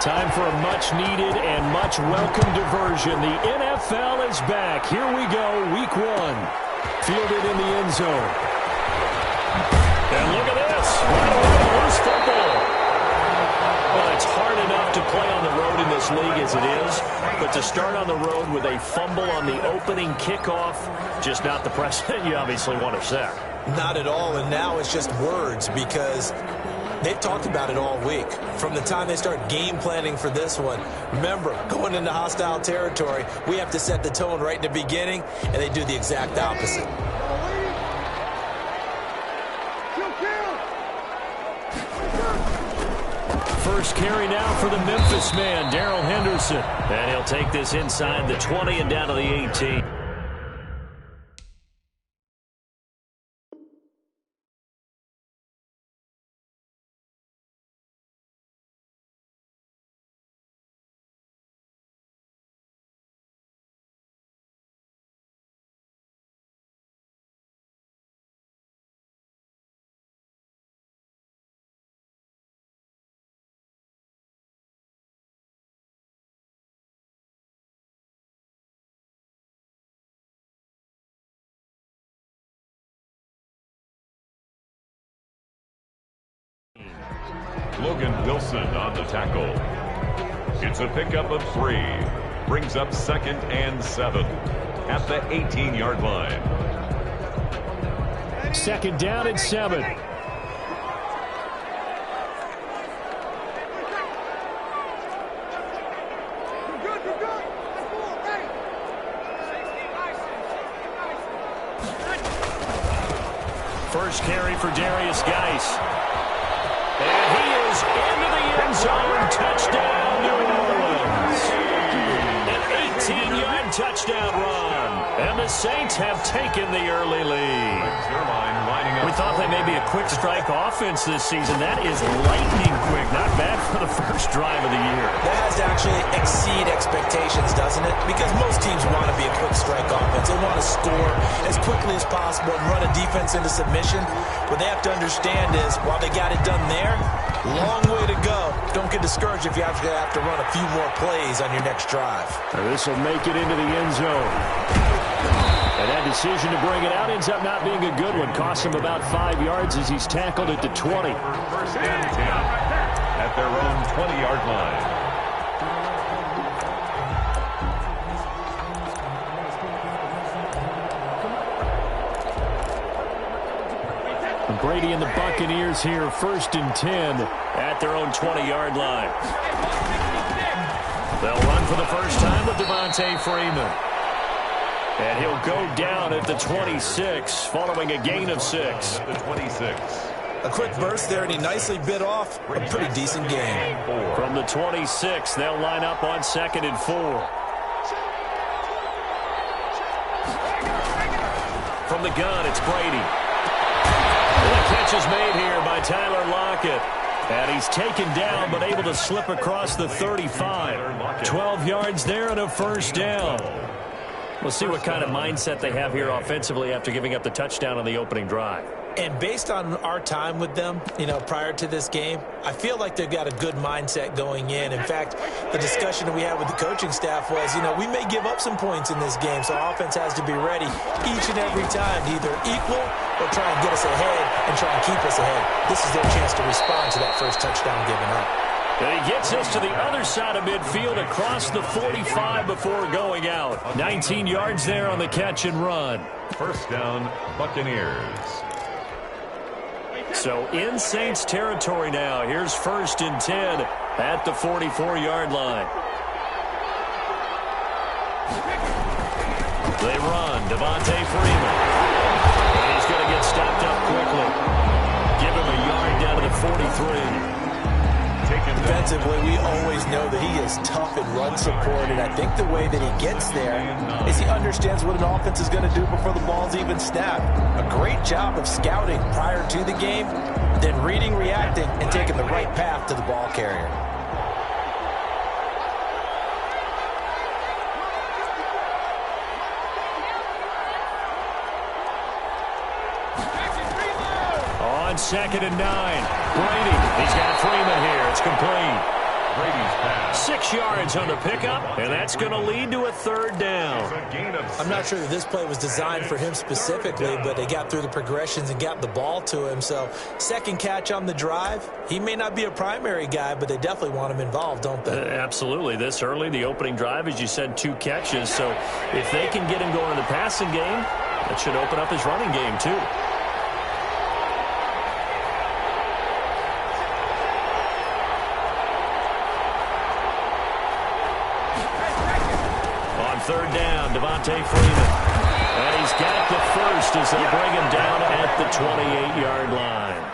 Time for a much-needed and much-welcome diversion. The NFL is back. Here we go, Week 1. Fielded in the end zone. And look at this. Right away, loose football. Well, it's hard enough to play on the road in this league as it is, but to start on the road with a fumble on the opening kickoff, just not the precedent you obviously want to set. Not at all, and now it's just words because they've talked about it all week. From the time they start game planning for this one, remember, going into hostile territory, we have to set the tone right in the beginning, and they do the exact opposite. First carry now for the Memphis man, Darrell Henderson. And he'll take this inside the 20 and down to the 18. Logan Wilson on the tackle. It's a pickup of 3. Brings up 2nd and 7 at the 18-yard line. 2nd down and 7. First carry for Darius Geis. And he is into the end zone. Touchdown, New Orleans. An 18-yard touchdown run. And the Saints have taken the early lead. We thought they may be a quick strike offense this season. That is lightning quick. Not bad for the first drive of the year. That has to actually exceed expectations, doesn't it? Because most teams want to be a quick strike offense. They want to score as quickly as possible and run a defense into submission. What they have to understand is, while they got it done there, long way to go. Don't get discouraged if you have to run a few more plays on your next drive. This will make it into the end zone. And that decision to bring it out ends up not being a good one. Costs him about 5 yards as he's tackled at the 20. First and 10 at their own 20-yard line. Brady and the Buccaneers here, 1st and 10 at their own 20-yard line. They'll run for the first time with Devontae Freeman. And he'll go down at the 26, following a gain of 6. The 26. A quick burst there, and he nicely bit off a pretty decent game. From the 26, they'll line up on 2nd and 4. From the gun, it's Brady. And the catch is made here by Tyler Lockett. And he's taken down, but able to slip across the 35. 12 yards there and a first down. We'll see what kind of mindset they have here offensively after giving up the touchdown on the opening drive. And based on our time with them, prior to this game, I feel like they've got a good mindset going in. In fact, the discussion that we had with the coaching staff was, we may give up some points in this game, so our offense has to be ready each and every time to either equal or try and get us ahead and try and keep us ahead. This is their chance to respond to that first touchdown given up. And he gets us to the other side of midfield across the 45 before going out. 19 yards there on the catch and run. First down, Buccaneers. So in Saints territory now. Here's 1st and 10 at the 44-yard line. They run. Devontae Freeman. And he's going to get stopped up quickly. Give him a yard down to the 43. Defensively, we always know that he is tough and run support, and I think the way that he gets there is he understands what an offense is going to do before the ball's even snapped. A great job of scouting prior to the game, then reading, reacting, and taking the right path to the ball carrier. On 2nd and 9. Brady. He's got Freeman here. It's complete. Brady's pass 6 yards on the pickup, and that's going to lead to a third down. I'm not sure that this play was designed for him specifically, but they got through the progressions and got the ball to him. So second catch on the drive. He may not be a primary guy, but they definitely want him involved, don't they? Absolutely. This early, the opening drive, as you said, 2 catches. So if they can get him going in the passing game, that should open up his running game too. On third down, Devontae Freeman. And he's got the first as they bring him down at the 28-yard line.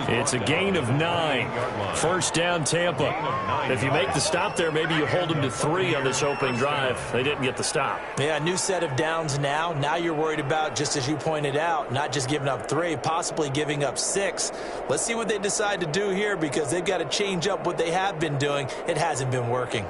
It's a gain of 9. First down, Tampa. If you make the stop there, maybe you hold them to 3 on this opening drive. They didn't get the stop. Yeah, new set of downs now. Now you're worried about, just as you pointed out, not just giving up 3, possibly giving up 6. Let's see what they decide to do here, because they've got to change up what they have been doing. It hasn't been working.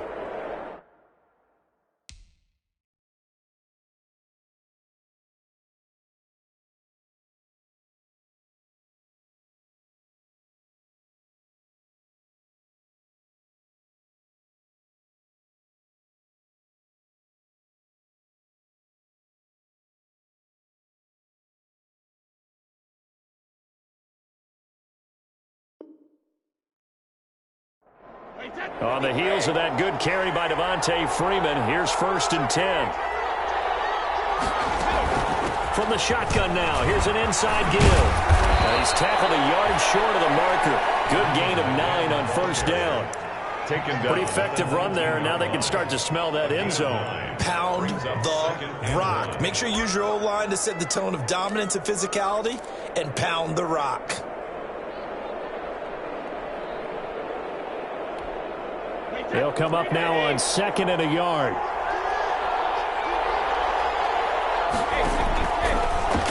On the heels of that good carry by Devontae Freeman, here's 1st and 10. From the shotgun now, here's an inside give. He's tackled a yard short of the marker. Good gain of 9 on 1st down. Pretty effective run there, and now they can start to smell that end zone. Pound the rock. Make sure you use your O-line to set the tone of dominance and physicality, and pound the rock. They'll come up now on 2nd and a yard.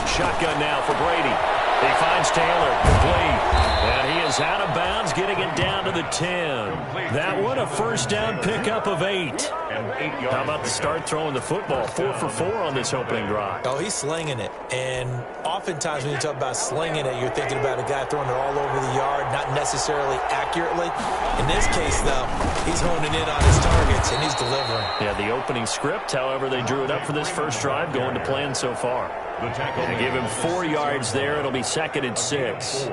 Shotgun now for Brady. He finds Taylor, complete. And he is out of bounds, getting it down to the 10. That one, a first down pickup of 8. How about the start throwing the football? 4 for 4 on this opening drive. Oh, he's slinging it. And oftentimes when you talk about slinging it, you're thinking about a guy throwing it all over the yard, not necessarily accurately. In this case, though, he's honing in on his targets, and he's delivering. Yeah, the opening script, however, they drew it up for this first drive, going to plan so far. They give him 4 yards there. It'll be 2nd and 6.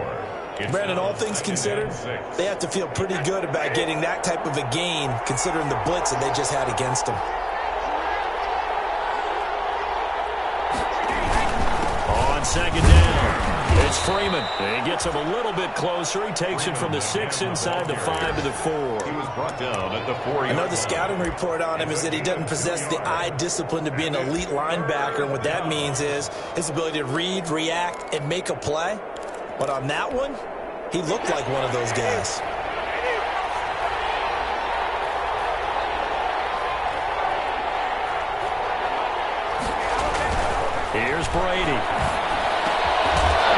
Brandon, all things considered, they have to feel pretty good about getting that type of a gain, considering the blitz that they just had against them. On 2nd down, it's Freeman. He gets him a little bit closer. He takes it from the 6 inside the 5 to the 4. He was brought down at the 4-yard line. Another scouting report on him is that he doesn't possess the eye discipline to be an elite linebacker, and what that means is his ability to read, react, and make a play. But on that one, he looked like one of those guys. Here's Brady.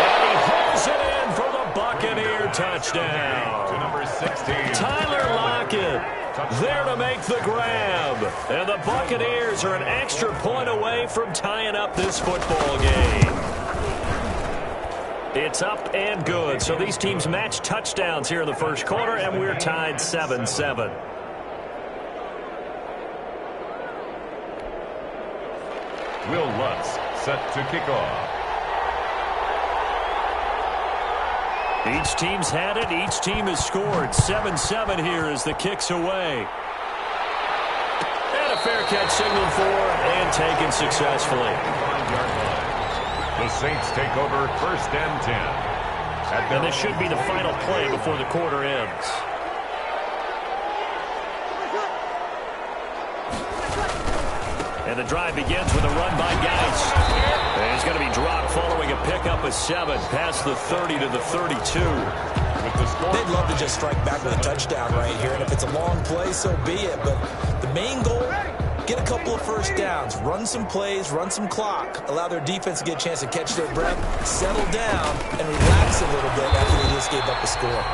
And he hauls it in for the Buccaneer touchdown. To number 16. Tyler Lockett there to make the grab. And the Buccaneers are an extra point away from tying up this football game. It's up and good. So these teams match touchdowns here in the first quarter, and we're tied 7-7. Will Lutz set to kick off. Each team's had it. Each team has scored. 7-7 here as the kick's away. And a fair catch signaled for and taken successfully. The Saints take over 1st and 10. And this should be the final play before the quarter ends. And the drive begins with a run by Geis. And he's going to be dropped following a pickup of 7 past the 30 to the 32. They'd love to just strike back with a touchdown right here. And if it's a long play, so be it. But the main goal, get a couple of first downs, run some plays, run some clock, allow their defense to get a chance to catch their breath, settle down, and relax a little bit after they just gave up a score.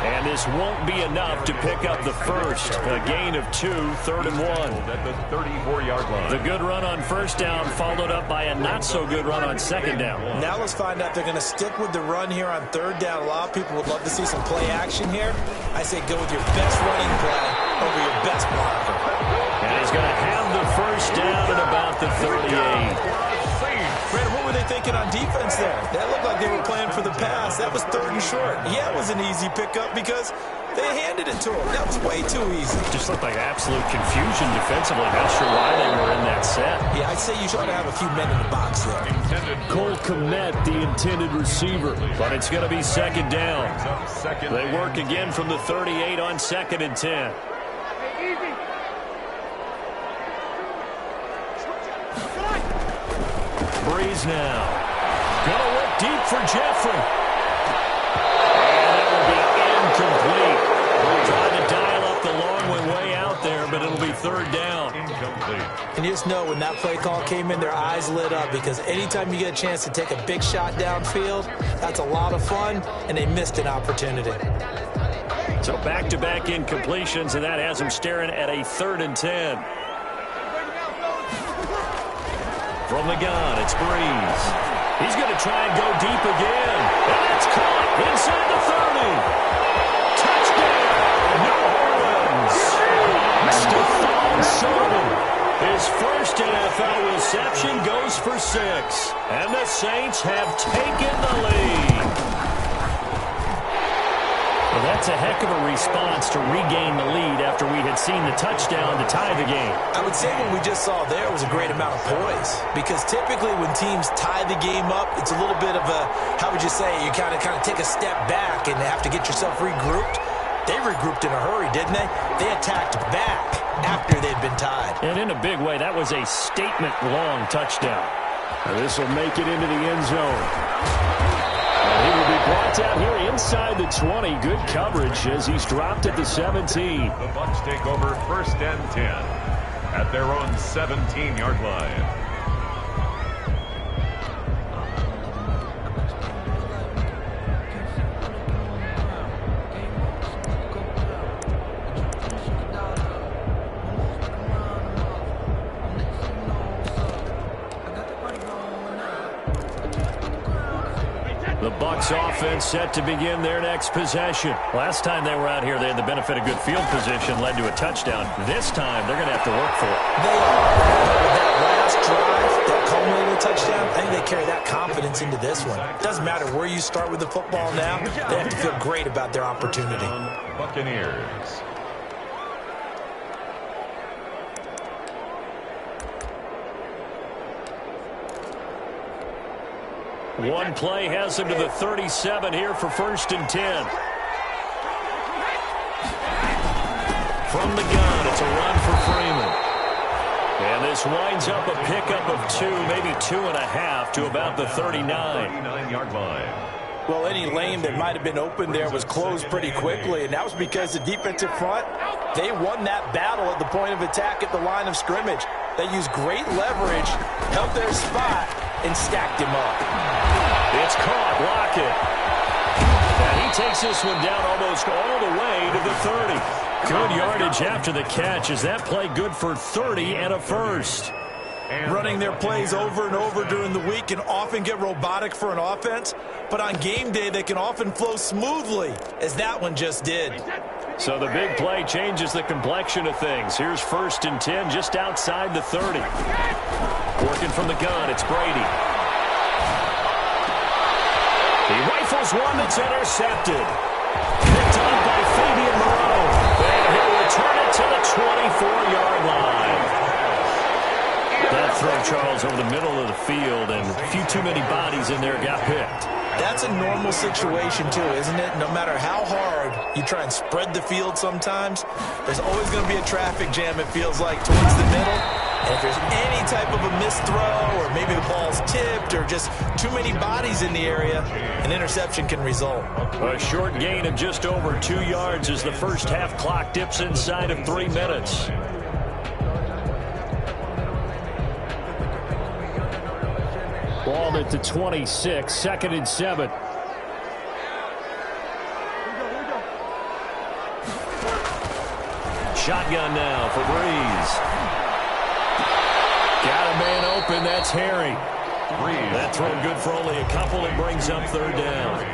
And this won't be enough to pick up the first. A gain of 2, 3rd and 1. At the 34-yard line. The good run on first down followed up by a not-so-good run on second down. Now let's find out if they're going to stick with the run here on 3rd down. A lot of people would love to see some play action here. I say go with your best running play over your best blocker. And he's going to have the first down at about the 38. Brandon, what were they thinking on defense there? That looked like they were playing for the pass. That was 3rd and short. Yeah, it was an easy pickup because they handed it to him. That was way too easy. Just looked like absolute confusion defensively. Not sure why they were in that set. Yeah, I'd say you should have a few men in the box there. Cole Kmet, the intended receiver. But it's going to be 2nd down. They work again from the 38 on 2nd and 10. Breeze now. Gonna look deep for Jeffrey. And that will be incomplete. Trying to dial up the long way out there, but it'll be 3rd down. Incomplete. And you just know when that play call came in, their eyes lit up because anytime you get a chance to take a big shot downfield, that's a lot of fun, and they missed an opportunity. So back-to-back incompletions, and that has them staring at a 3rd and 10. From the gun, it's Breeze. He's going to try and go deep again. And it's caught inside the 30. Touchdown, New Orleans. Stephon Sullivan. His first NFL reception goes for 6. And the Saints have taken the lead. Well, that's a heck of a response to regain the lead after we had seen the touchdown to tie the game. I would say what we just saw there was a great amount of poise because typically when teams tie the game up, it's a little bit of a, how would you say, you kind of take a step back and have to get yourself regrouped. They regrouped in a hurry, didn't they? They attacked back after they'd been tied. And in a big way, that was a statement-long touchdown. Now this will make it into the end zone. He will be brought down here inside the 20. Good coverage as he's dropped at the 17. The Bucs take over 1st and 10 at their own 17-yard line. The Bucs offense set to begin their next possession. Last time they were out here, they had the benefit of good field position, led to a touchdown. This time, they're going to have to work for it. They are. But with that last drive, that culminating touchdown, I think they carry that confidence into this one. It doesn't matter where you start with the football now. They have to feel great about their opportunity. Buccaneers. One play has them to the 37 here for 1st and 10. From the gun, it's a run for Freeman. And this winds up a pickup of 2, maybe 2.5 to about the 39. 39-yard line. Well, any lane that might have been open there was closed pretty quickly, and that was because the defensive front, they won that battle at the point of attack at the line of scrimmage. They used great leverage, held their spot, and stacked him up. It's caught. Lockett. And he takes this one down almost all the way to the 30. Good yardage after the catch. Is that play good for 30 and a first? Running their plays over and over during the week can often get robotic for an offense, but on game day they can often flow smoothly, as that one just did. So the big play changes the complexion of things. Here's 1st and 10 just outside the 30. Working from the gun, it's Brady. He rifles one that's intercepted. Picked up by Fabian Moreau. And he'll return it to the 24-yard line. That throw, Charles, over the middle of the field, and a few too many bodies in there got picked. That's a normal situation, too, isn't it? No matter how hard you try and spread the field sometimes, there's always going to be a traffic jam, it feels like, towards the middle. And if there's any type of a missed throw, or maybe the ball's tipped, or just too many bodies in the area, an interception can result. A short gain of just over 2 yards as the first half clock dips inside of 3 minutes. Ball at the 26, 2nd and 7. Shotgun now for Breeze. Got a man open, that's Harry. That throw good for only a couple and brings up 3rd down.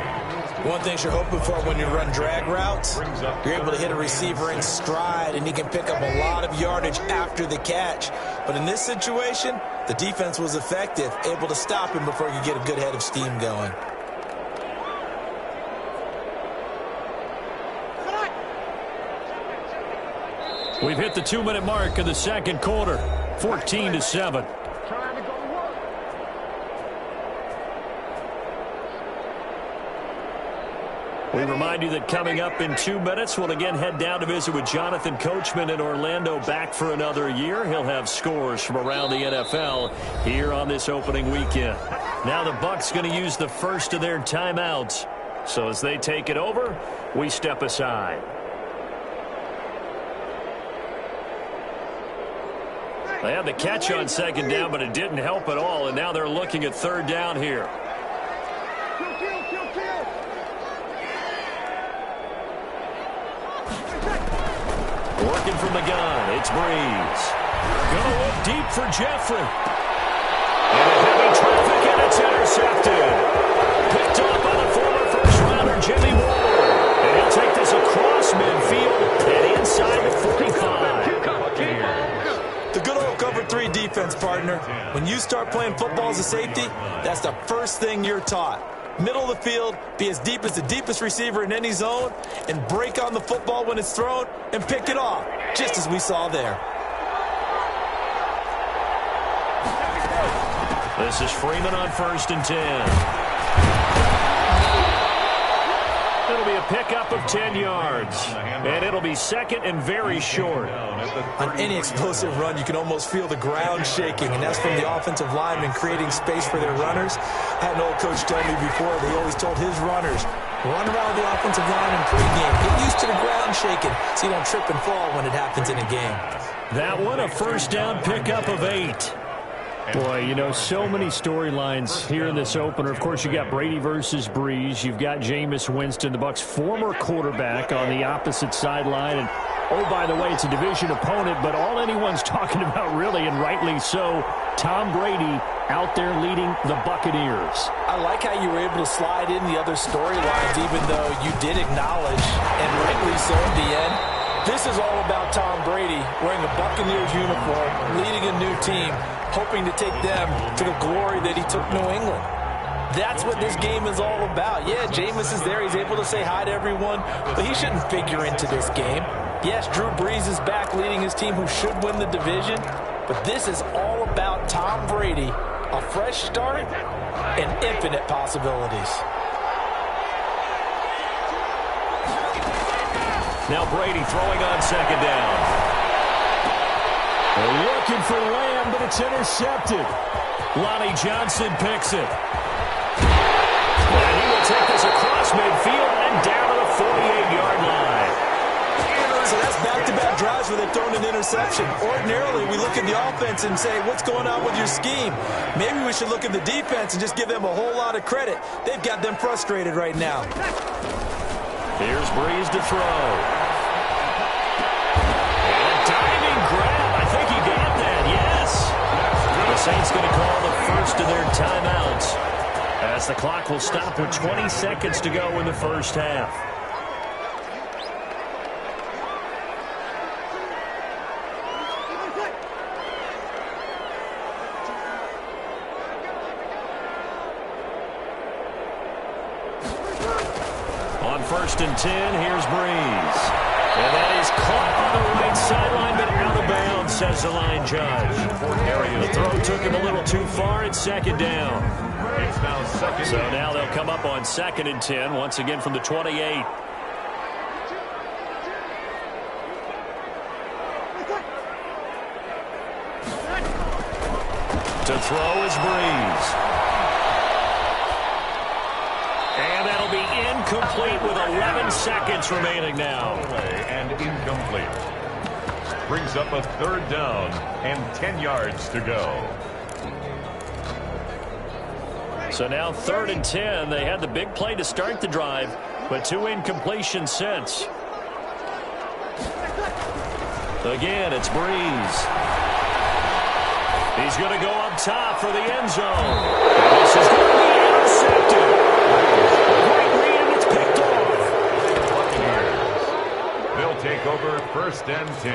One thing you're hoping for when you run drag routes, you're able to hit a receiver in stride, and he can pick up a lot of yardage after the catch. But in this situation, the defense was effective, able to stop him before he could get a good head of steam going. We've hit the 2-minute mark in the second quarter, 14-7. We remind you that coming up in 2 minutes, we'll again head down to visit with Jonathan Coachman in Orlando, back for another year. He'll have scores from around the NFL here on this opening weekend. Now the Bucs going to use the first of their timeouts. So as they take it over, we step aside. They had the catch on second down, but it didn't help at all, and now they're looking at third down here. Working from the gun, it's Breeze. Gonna look deep for Jeffrey. And heavy traffic, and it's intercepted. Picked up by the former first-rounder, Jimmy Ward. And he'll take this across midfield and inside the 45. The good old cover 3 defense, partner. When you start playing football as a safety, that's the first thing you're taught. Middle of the field, be as deep as the deepest receiver in any zone, and break on the football when it's thrown and pick it off, just as we saw there. This is Freeman on 1st and 10. It'll be a pickup of 10 yards, and it'll be second and very short. On any explosive run, you can almost feel the ground shaking, and that's from the offensive linemen creating space for their runners. I had an old coach tell me before, they always told his runners, run around the offensive line in pregame. Get used to the ground shaking so you don't trip and fall when it happens in a game. That one, a first down pickup of 8. Boy, you know, so many storylines here in this opener. Of course, you got Brady versus Breeze. You've got Jameis Winston, the Bucs' former quarterback, on the opposite sideline. And, oh, by the way, it's a division opponent, but all anyone's talking about, really, and rightly so, Tom Brady out there leading the Buccaneers. I like how you were able to slide in the other storylines, even though you did acknowledge, and rightly so at the end, this is all about Tom Brady wearing a Buccaneers uniform, leading a new team, hoping to take them to the glory that he took New England. That's what this game is all about. Yeah, Jameis is there. He's able to say hi to everyone, but he shouldn't figure into this game. Yes, Drew Brees is back leading his team who should win the division, but this is all about Tom Brady, a fresh start and infinite possibilities. Now Brady throwing on second down. They're looking for Lamb, but it's intercepted. Lonnie Johnson picks it. And he will take this across midfield and down to the 48-yard line. So that's back-to-back drives where they've thrown an interception. Ordinarily, we look at the offense and say, what's going on with your scheme? Maybe we should look at the defense and just give them a whole lot of credit. They've got them frustrated right now. Here's Breeze to throw. And a diving grab. I think he got that, yes. The Saints going to call the first of their timeouts, as the clock will stop with 20 seconds to go in the first half. On 1st and 10, here's Breeze. And that is caught on the right sideline, but out of bounds, says the line judge. The throw took him a little too far. It's second down. So now they'll come up on 2nd and 10, once again from the 28. To throw is Breeze. And that'll be incomplete with 11 seconds remaining now. And incomplete. Brings up a third down and 10 yards to go. So now 3rd and 10. They had the big play to start the drive, but 2 incompletions since. Again, it's Breeze. He's going to go up top for the end zone. And this is going to be intercepted. Great read, and it's take over 1st and 10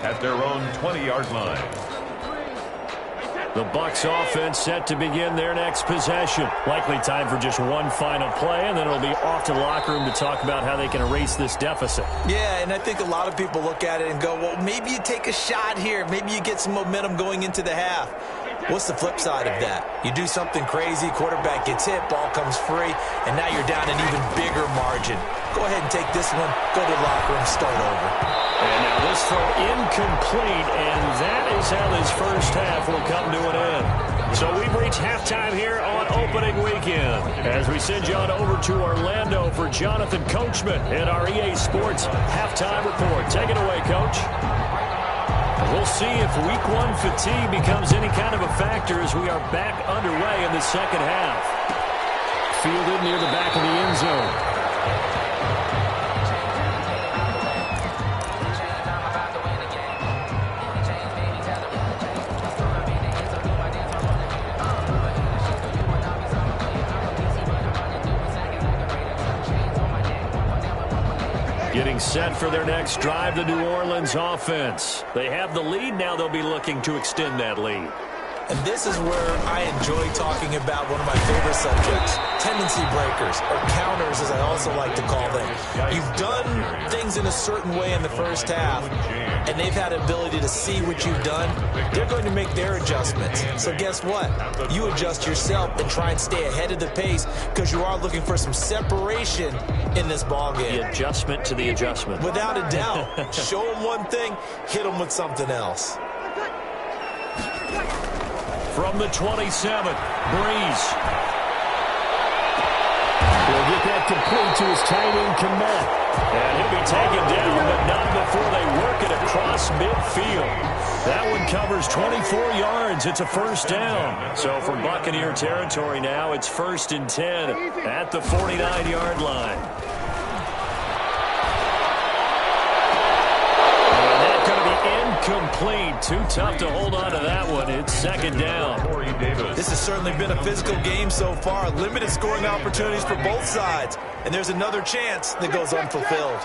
at their own 20-yard line. The Bucs offense set to begin their next possession. Likely time for just one final play, and then it'll be off to the locker room to talk about how they can erase this deficit. Yeah, and I think a lot of people look at it and go, well, maybe you take a shot here. Maybe you get some momentum going into the half. What's the flip side of that? You do something crazy, quarterback gets hit, ball comes free, and now you're down an even bigger margin. Go ahead and take this one, go to the locker room, start over. And now this throw incomplete, and that is how this first half will come to an end. So we've reached halftime here on opening weekend as we send you on over to Orlando for Jonathan Coachman in our EA Sports Halftime Report. Take it away, Coach. We'll see if Week 1 fatigue becomes any kind of a factor as we are back underway in the second half. Fielded near the back of the end zone. Getting set for their next drive, the New Orleans offense. They have the lead. Now they'll be looking to extend that lead. And this is where I enjoy talking about one of my favorite subjects, tendency breakers, or counters as I also like to call them. You've done things in a certain way in the first half, and they've had the ability to see what you've done. They're going to make their adjustments. So guess what? You adjust yourself and try and stay ahead of the pace because you are looking for some separation in this ballgame. The adjustment to the adjustment. Without a doubt. Show them one thing, hit them with something else. From the 27, Breeze. He'll get that complete to his tight end, Kmet. And he'll be taken down, but not before they work it across midfield. That one covers 24 yards. It's a first down. So from Buccaneer territory now, it's 1st and 10 at the 49-yard line. Complete. Too tough to hold on to that one. It's 2nd down. This has certainly been a physical game so far. Limited scoring opportunities for both sides. And there's another chance that goes unfulfilled.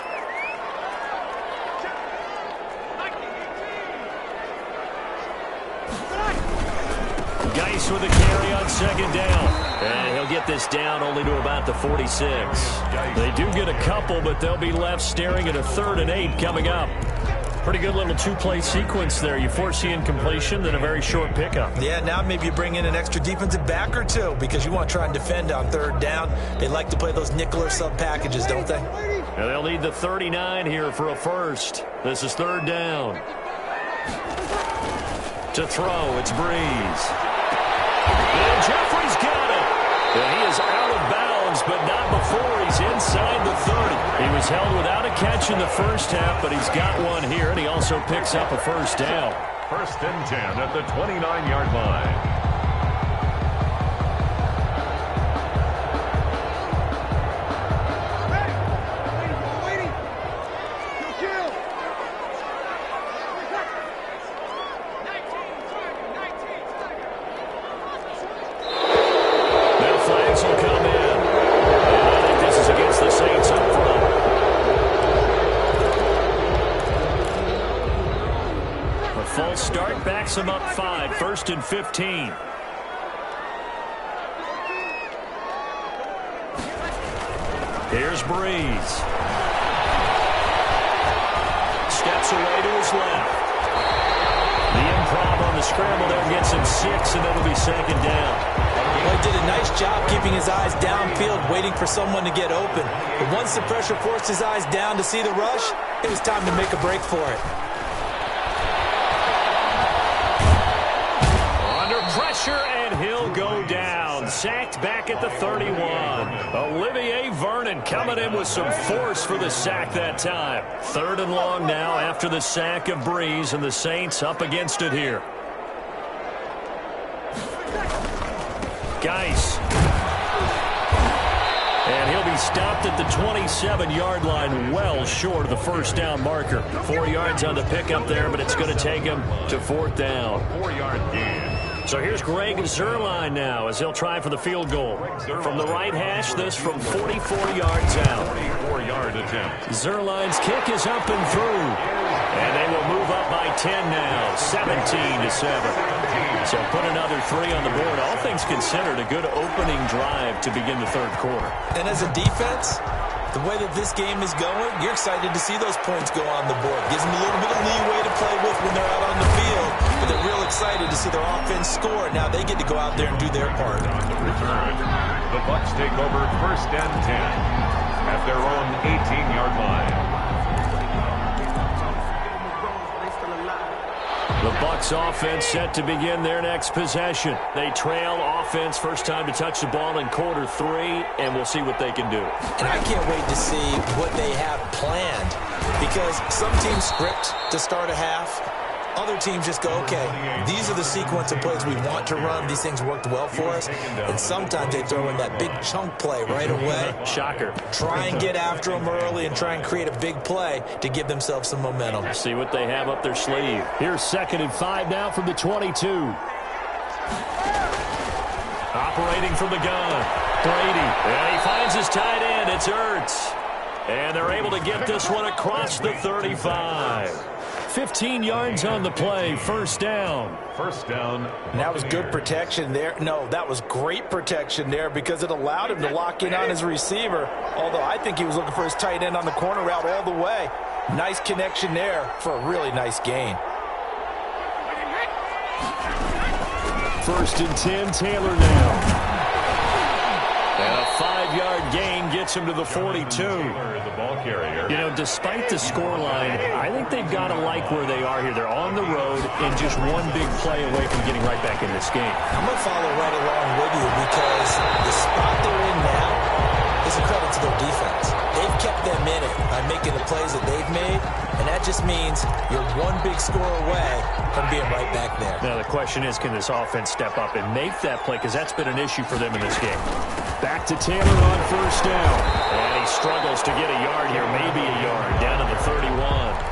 Geis with a carry on 2nd down. And he'll get this down only to about the 46. They do get a couple, but they'll be left staring at a 3rd and 8 coming up. Pretty good little two-play sequence there. You foresee incompletion, then a very short pickup. Yeah, now maybe you bring in an extra defensive back or two because you want to try and defend on 3rd down. They like to play those nickel or sub packages, don't they? And they'll need the 39 here for a first. This is 3rd down. To throw, it's Breeze. And Jeffrey's got it. And he is out of bounds, but not before he's inside the 30. He was held without a catch in the first half, but he's got one here, and he also picks up a first down. 1st and 10 at the 29-yard line. Him up 5, 1st and 15. Here's Breeze. Steps away to his left. The improv on the scramble there gets him 6, and it'll be 2nd down. Well, he did a nice job keeping his eyes downfield, waiting for someone to get open. But once the pressure forced his eyes down to see the rush, it was time to make a break for it. Pressure, and he'll go down. Sacked back at the 31. Olivier Vernon coming in with some force for the sack that time. 3rd and long now after the sack of Breeze, and the Saints up against it here. Geis. And he'll be stopped at the 27-yard line, well short of the first down marker. 4 yards on the pickup there, but it's going to take him to 4th down. 4-yard gain. So here's Greg Zuerlein now as he'll try for the field goal. From the right hash, this from 44 yards out. 44-yard attempt. Zuerlein's kick is up and through. And they will move up by 10 now, 17-7. So put another 3 on the board. All things considered, a good opening drive to begin the third quarter. And as a defense, the way that this game is going, you're excited to see those points go on the board. Gives them a little bit of leeway to play with when they're out on the field. But they're real excited to see their offense score. Now they get to go out there and do their part. Return. The Bucs take over 1st and 10 at their own 18-yard line. The Bucs offense set to begin their next possession. They trail offense, first time to touch the ball in quarter 3, and we'll see what they can do. And I can't wait to see what they have planned, because some teams script to start a half. Other teams just go, okay, these are the sequence of plays we want to run. These things worked well for us. And sometimes they throw in that big chunk play right away. Shocker. Try and get after them early and try and create a big play to give themselves some momentum. See what they have up their sleeve. Here's 2nd and 5 now from the 22. Operating from the gun, Brady. And he finds his tight end. It's Ertz. And they're able to get this one across the 35. 15 yards on the play, 1st down. 1st down. And that was good protection there. No, that was great protection there because it allowed him to lock in on his receiver. Although I think he was looking for his tight end on the corner route all the way. Nice connection there for a really nice gain. 1st and 10, Taylor now. And a 5-yard gain gets him to the 42. The ball carrier. You know, despite the scoreline, I think they've got to like where they are here. They're on the road and just one big play away from getting right back in this game. I'm going to follow right along with you because the spot they're in now is a credit to their defense. They've kept them in it by making the plays that they've made, and that just means you're one big score away from being right back there. Now the question is, can this offense step up and make that play? Because that's been an issue for them in this game. Back to Taylor on 1st down. And he struggles to get a yard here, maybe a yard, down to the 31.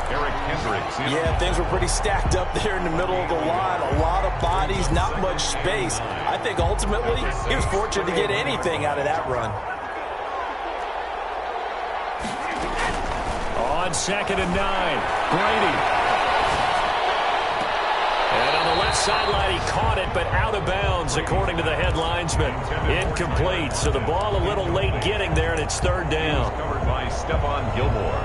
Eric Hendricks. Yeah, things were pretty stacked up there in the middle of the line. A lot of bodies, not much space. I think ultimately he was fortunate to get anything out of that run. On 2nd and 9, Brady. And on the left sideline, he caught it, but out of bounds, according to the head linesman. Incomplete, so the ball a little late getting there, and it's 3rd down. Covered by Stephon Gilmore.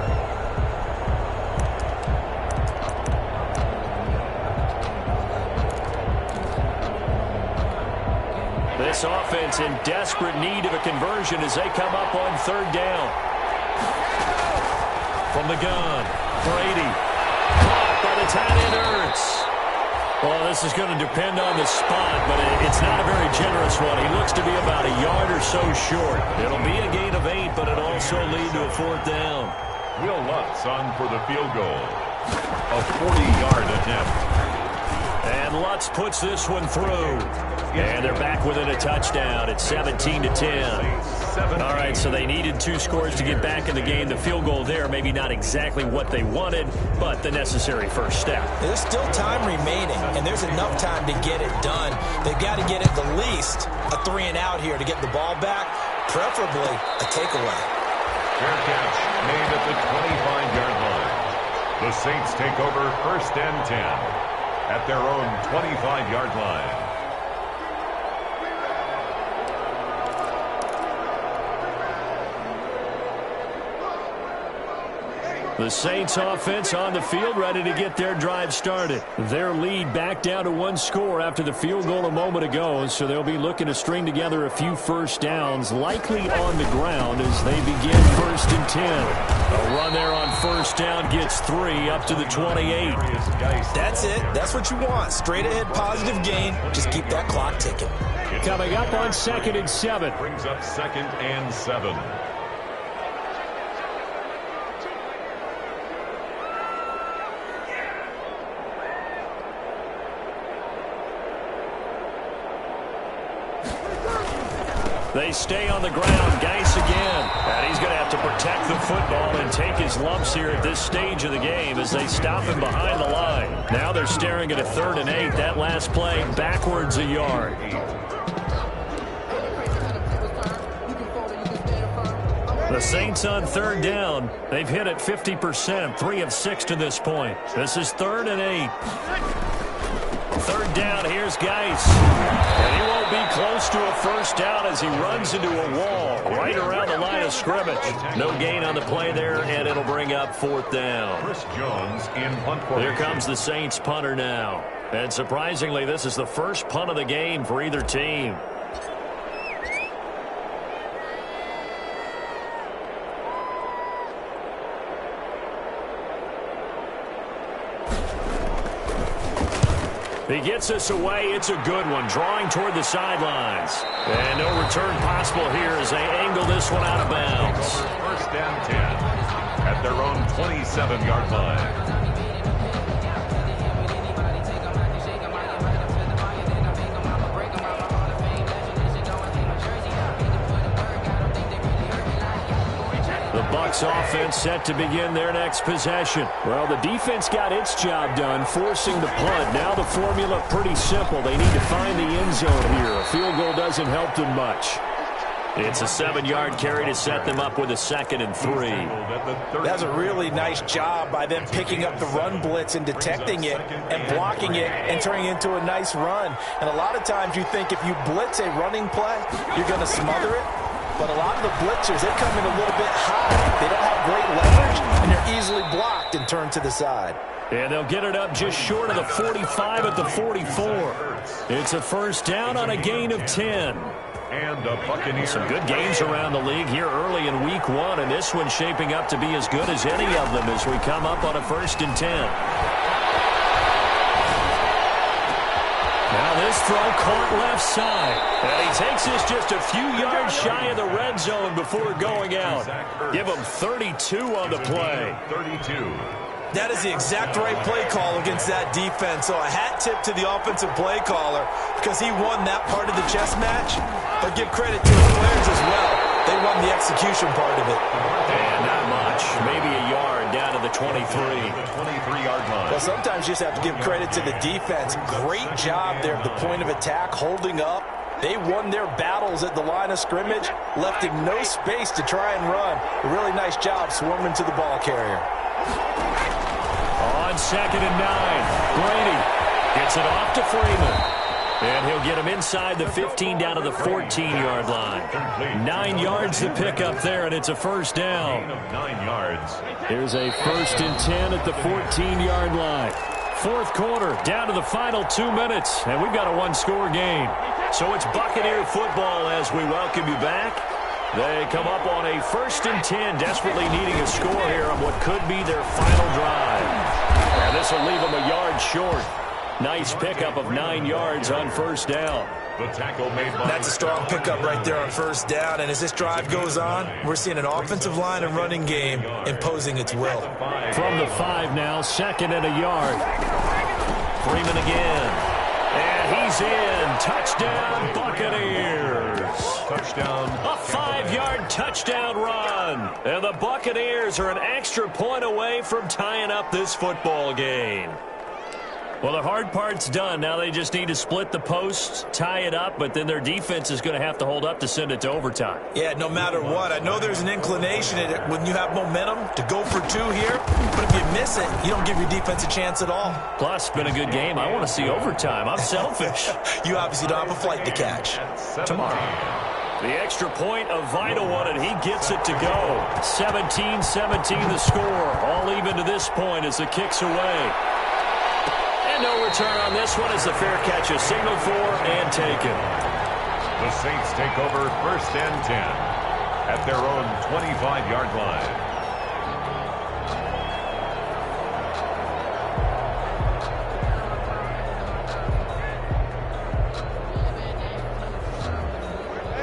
This offense in desperate need of a conversion as they come up on 3rd down. From the gun, Brady. Caught by the tight end, Ertz. Well, this is going to depend on the spot, but it's not a very generous one. He looks to be about a yard or so short. It'll be a gain of 8, but it'll also lead to a 4th down. Will Lutz on for the field goal. A 40-yard attempt. And Lutz puts this one through. And they're back within a touchdown. It's 17-10. All right, so they needed 2 scores to get back in the game. The field goal there, maybe not exactly what they wanted, but the necessary first step. There's still time remaining, and there's enough time to get it done. They've got to get at the least a 3-and-out here to get the ball back, preferably a takeaway. Fair catch made at the 25-yard line. The Saints take over 1st and 10 at their own 25-yard line. The Saints offense on the field, ready to get their drive started. Their lead back down to 1 score after the field goal a moment ago, so they'll be looking to string together a few first downs, likely on the ground as they begin 1st and 10. A run there on 1st down gets 3 up to the 28. That's it. That's what you want. Straight ahead positive gain. Just keep that clock ticking. Coming up on 2nd and 7. Brings up 2nd and 7. They stay on the ground. Geis again. And he's going to have to protect the football and take his lumps here at this stage of the game as they stop him behind the line. Now they're staring at a 3rd and 8. That last play backwards a yard. The Saints on 3rd down. They've hit it 50%, 3 of 6 to this point. This is 3rd and 8. 3rd down, here's Geis. And he won't be close to a first down as he runs into a wall right around the line of scrimmage. No gain on the play there, and it'll bring up 4th down. Chris Jones in punt formation. Here comes the Saints punter now. And surprisingly, this is the first punt of the game for either team. He gets us away. It's a good one. Drawing toward the sidelines. And no return possible here as they angle this one out of bounds. 1st and 10 at their own 27-yard line. The Bucs offense set to begin their next possession. Well, the defense got its job done, forcing the punt. Now the formula pretty simple. They need to find the end zone here. A field goal doesn't help them much. It's a 7-yard carry to set them up with a 2nd and 3. That's a really nice job by them picking up the run blitz and detecting it and blocking it and turning it into a nice run. And a lot of times you think if you blitz a running play, you're going to smother it. But a lot of the blitzers, they come in a little bit high. They don't have great leverage, and they're easily blocked and turned to the side. And they'll get it up just short of the 45 at the 44. It's a first down on a gain of 10. And the Buccaneers. Some good games around the league here early in week 1, and this one's shaping up to be as good as any of them as we come up on a 1st and 10. Now this throw caught left side. And he takes this just a few yards shy of the red zone before going out. Give him 32 on the play. 32. That is the exact right play call against that defense. So a hat tip to the offensive play caller because he won that part of the chess match. But give credit to the players as well. They won the execution part of it. And not much. Maybe a yard down to the 23. 23-yard line. Well, sometimes you just have to give credit to the defense. Great job there at the point of attack, holding up. They won their battles at the line of scrimmage, left him no space to try and run. A really nice job swarming to the ball carrier. On 2nd and 9, Brady gets it off to Freeman. And he'll get him inside the 15 down to the 14-yard line. 9 yards to pick up there, and it's a first down. 9 yards. Here's a 1st and 10 at the 14-yard line. 4th quarter, down to the final 2 minutes, and we've got a 1-score game. So it's Buccaneer football as we welcome you back. They come up on a 1st and 10, desperately needing a score here on what could be their final drive. And this will leave them a yard short. Nice pickup of 9 yards on first down. The tackle made by That's a strong pickup right there on first down. And as this drive goes on, we're seeing an offensive line and running game imposing its will. From the 5 now, 2nd and a yard. Freeman again. And he's in. Touchdown, Buccaneers. touchdown. A 5-yard touchdown run. And the Buccaneers are an extra point away from tying up this football game. Well, the hard part's done. Now they just need to split the post, tie it up, but then their defense is going to have to hold up to send it to overtime. Yeah, no matter what. I know there's an inclination when you have momentum to go for 2 here, but if you miss it, you don't give your defense a chance at all. Plus, it's been a good game. I want to see overtime. I'm selfish. You obviously don't have a flight to catch. Tomorrow. The extra point, a vital one, and he gets it to go. 17-17 the score. All even to this point as the kick's away. No return on this one as the fair catch is signaled for and taken. The Saints take over first and 10 at their own 25-yard line.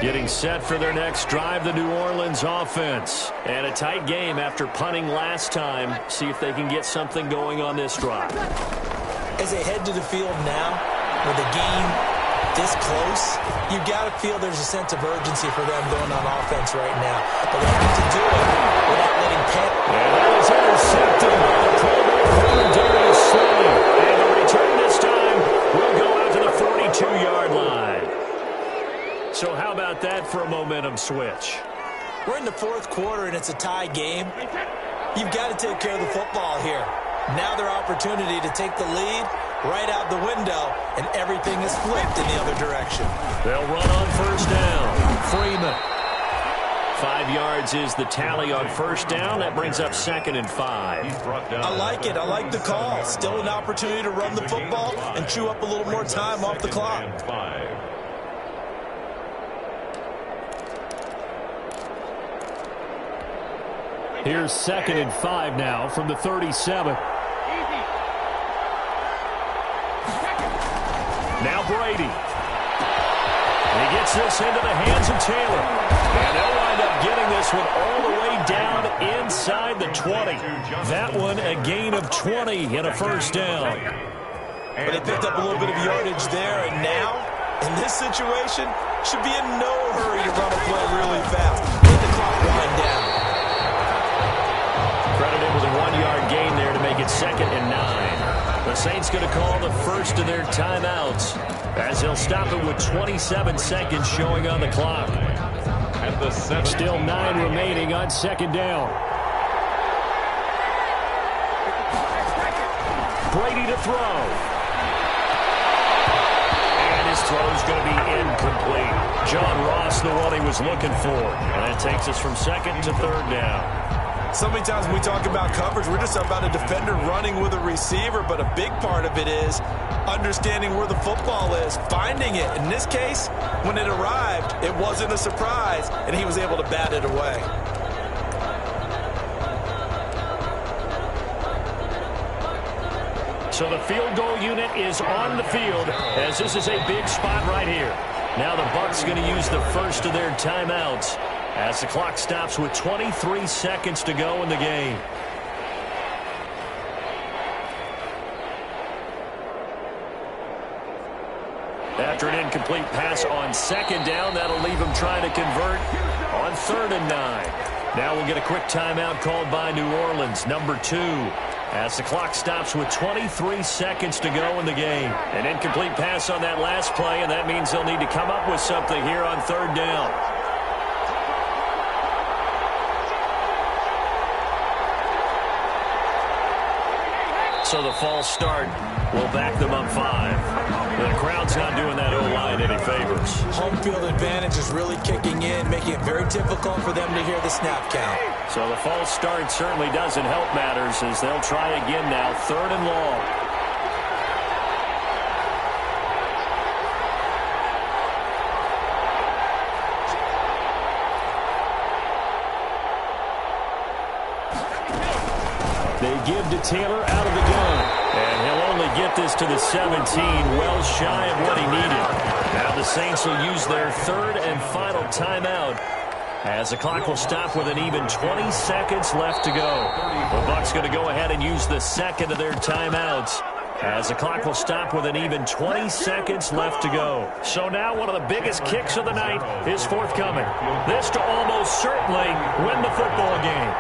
Getting set for their next drive, the New Orleans offense. And a tight game after punting last time. See if they can get something going on this drive. As they head to the field now with a game this close, you got to feel there's a sense of urgency for them going on offense right now. But they have to do it without letting panic. And that is intercepted by the Pro Bowl corner Darius Slay. And the return this time will go out to the 42-yard line. So how about that for a momentum switch? We're in the fourth quarter, and it's a tie game. You've got to take care of the football here. Now their opportunity to take the lead right out the window, and everything is flipped in the other direction. They'll run on first down. Freeman. 5 yards is the tally on first down. That brings up 2nd and 5. I like it. I like the call. Still an opportunity to run the football and chew up a little more time off the clock. Here's 2nd and 5 now from the 37. Now Brady. He gets this into the hands of Taylor. And they'll wind up getting this one all the way down inside the 20. That one a gain of 20 and a first down. But they picked up a little bit of yardage there, and now, in this situation, should be in no hurry to run a play really fast. Let the clock wind down. Credited with a 1-yard gain there to make it 2nd and 9. The Saints going to call the first of their timeouts as they'll stop it with 27 seconds showing on the clock. And the Still 9 remaining on 2nd down. Brady to throw. And his throw's going to be incomplete. John Ross, the one he was looking for. And that takes us from 2nd to 3rd down. So many times when we talk about coverage, we're just about a defender running with a receiver, but a big part of it is understanding where the football is, finding it. In this case, when it arrived, it wasn't a surprise, and he was able to bat it away. So the field goal unit is on the field as this is a big spot right here. Now the Bucs going to use the first of their timeouts as the clock stops with 23 seconds to go in the game. After an incomplete pass on 2nd down, that'll leave him trying to convert on 3rd and 9. Now we'll get a quick timeout called by New Orleans, number 2. As the clock stops with 23 seconds to go in the game. An incomplete pass on that last play, and that means they'll need to come up with something here on 3rd down. So the false start will back them up 5. The crowd's not doing that O-line any favors. Home field advantage is really kicking in, making it very difficult for them to hear the snap count. So the false start certainly doesn't help matters as they'll try again now, 3rd and long. They give to Taylor out of the gun. And he'll only get this to the 17, well shy of what he needed. Now the Saints will use their 3rd and final timeout as the clock will stop with an even 20 seconds left to go. The Bucs going to go ahead and use the 2nd of their timeouts as the clock will stop with an even 20 seconds left to go. So now one of the biggest kicks of the night is forthcoming. This to almost certainly win the football game.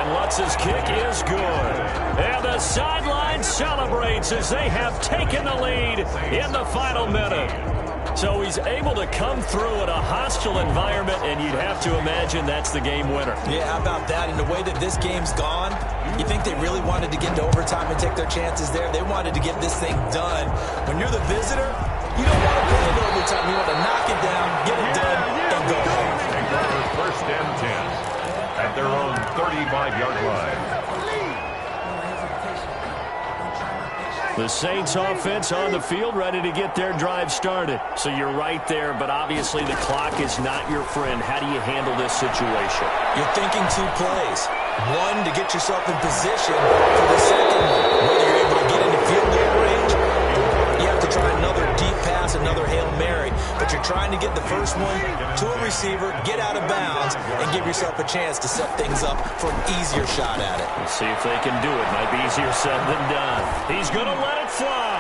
Lutz's kick is good. And the sideline celebrates as they have taken the lead in the final minute. So he's able to come through in a hostile environment, and you'd have to imagine that's the game winner. Yeah, how about that? And the way that this game's gone, you think they really wanted to get into overtime and take their chances there? They wanted to get this thing done. When you're the visitor, you don't want to play in overtime. You want to knock it down, get it done, and go home. First and 10 at their own 35-yard line. The Saints offense on the field ready to get their drive started. So you're right there, but obviously the clock is not your friend. How do you handle this situation? You're thinking 2 plays. One, to get yourself in position for the second one. Whether you're able to get into field goal range, you have to try another deep pass, another Hail Mary. But you're trying to get the first one to a receiver, get out of bounds, and give yourself a chance to set things up for an easier shot at it. Let's see if they can do it. Might be easier said than done. He's going to let it fly.